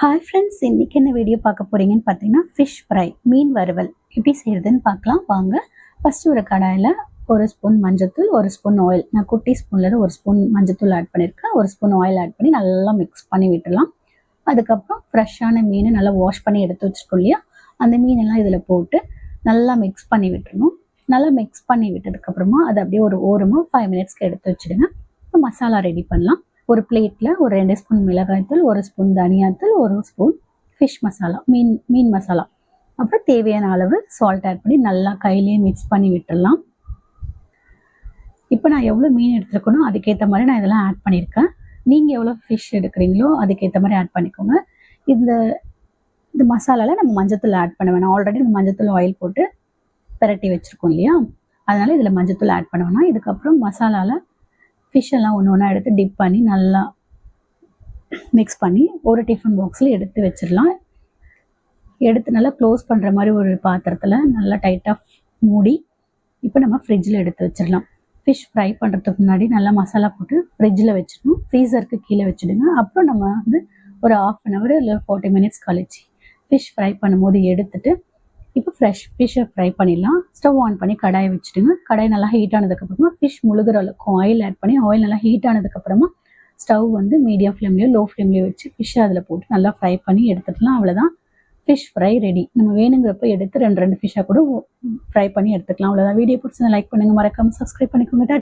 Hi friends, இன்னைக்கு என்ன video பார்க்க போறீங்கன்னு பார்த்தீங்கன்னா ஃபிஷ் ஃப்ரை, மீன் வறுவல் எப்படி செய்யறதுன்னு பார்க்கலாம் வாங்க. ஃபர்ஸ்ட் ஒரு கடாயில் ஒரு ஸ்பூன் மஞ்சத்தூள், ஒரு ஸ்பூன் ஆயில், நான் குட்டி ஸ்பூன்லேருந்து ஒரு ஸ்பூன் மஞ்சத்தூள் ஆட் பண்ணியிருக்கேன், ஒரு ஸ்பூன் ஆயில் ஆட் பண்ணி நல்லா மிக்ஸ் பண்ணி விட்டுடலாம். அதுக்கப்புறம் ஃப்ரெஷ்ஷான மீன் நல்லா வாஷ் பண்ணி எடுத்து வச்சுருக்கோம் இல்லையா, அந்த மீனெல்லாம் இதில் போட்டு நல்லா மிக்ஸ் பண்ணி விட்டுருணும். நல்லா மிக்ஸ் பண்ணி விட்டதுக்கப்புறமா அதை அப்படியே ஒரு ஓரமாக 5 மினிட்ஸ்க்கு எடுத்து வச்சுடுங்க. இப்போ மசாலா ரெடி பண்ணலாம். ஒரு பிளேட்டில் ஒரு 2 ஸ்பூன் மிளகாய்த்தூள், ஒரு ஸ்பூன் தனியாத்தூள், ஒரு ஸ்பூன் ஃபிஷ் மசாலா, மீன் மசாலா, அப்புறம் தேவையான அளவு சால்ட் ஆட் பண்ணி நல்லா கையிலேயே மிக்ஸ் பண்ணி விட்டுடலாம். இப்போ நான் எவ்வளோ மீன் எடுத்துருக்கணும் அதுக்கேற்ற மாதிரி நான் இதெல்லாம் ஆட் பண்ணியிருக்கேன். நீங்கள் எவ்வளோ ஃபிஷ் எடுக்கிறீங்களோ அதுக்கேற்ற மாதிரி ஆட் பண்ணிக்கோங்க. இந்த மசாலாவில் நம்ம மஞ்சத்தூள் ஆட் பண்ண வேணாம். ஆல்ரெடி நம்ம மஞ்சத்தூள் ஆயில் போட்டு பிரட்டி வச்சுருக்கோம் இல்லையா, அதனால் இதில் மஞ்சத்தூள் ஆட் பண்ண வேணாம். இதுக்கப்புறம் மசாலாவில் ஃபிஷ் எல்லாம் ஒன்று ஒன்றா எடுத்து டிப் பண்ணி நல்லா மிக்ஸ் பண்ணி ஒரு டிஃபன் பாக்ஸில் எடுத்து வச்சிடலாம். எடுத்து நல்லா க்ளோஸ் பண்ணுற மாதிரி ஒரு பாத்திரத்தில் நல்லா டைட்டாக மூடி இப்போ நம்ம ஃப்ரிட்ஜில் எடுத்து வச்சிடலாம். ஃபிஷ் ஃப்ரை பண்ணுறதுக்கு முன்னாடி நல்லா மசாலா போட்டு ஃப்ரிட்ஜில் வச்சிடணும். ஃப்ரீசருக்கு கீழே வச்சுடுங்க. அப்புறம் நம்ம ஒரு 1/2 hour இல்லை 40 minutes கழிச்சு ஃபிஷ் ஃப்ரை பண்ணும்போது எடுத்துட்டு இப்போ ஃப்ரெஷ் ஃபிஷ்ஷை ஃப்ரை பண்ணிடலாம். ஸ்டவ் ஆன் பண்ணி கடாயை வச்சுடுங்க. கடாய் நல்லா ஹீட் ஆனதுக்கப்புறமா ஃபிஷ் முழுகிற அளவுக்கு ஆயில் ஆட் பண்ணி, ஆயில் நல்லா ஹீட் ஆனதுக்கப்புறமா ஸ்டவ் மீடியம் ஃப்ளேம்லேயோ லோ ஃப்ளேம்லேயோ வச்சு ஃபிஷ்ஷை அதில் போட்டு நல்லா ஃப்ரை பண்ணி எடுத்துக்கலாம். அவ்வளோதான், ஃபிஷ் ஃப்ரை ரெடி. நம்ம வேணுங்கிறப்ப எடுத்து 2 ஃபிஷ்ஷாக கூட ஃப்ரை பண்ணி எடுத்துக்கலாம். அவ்வளோதான். வீடியோ பிடிச்சதை லைக் பண்ணுங்கள், மறக்காமல் சப்ஸ்கிரைப் பண்ணிக்கோங்க.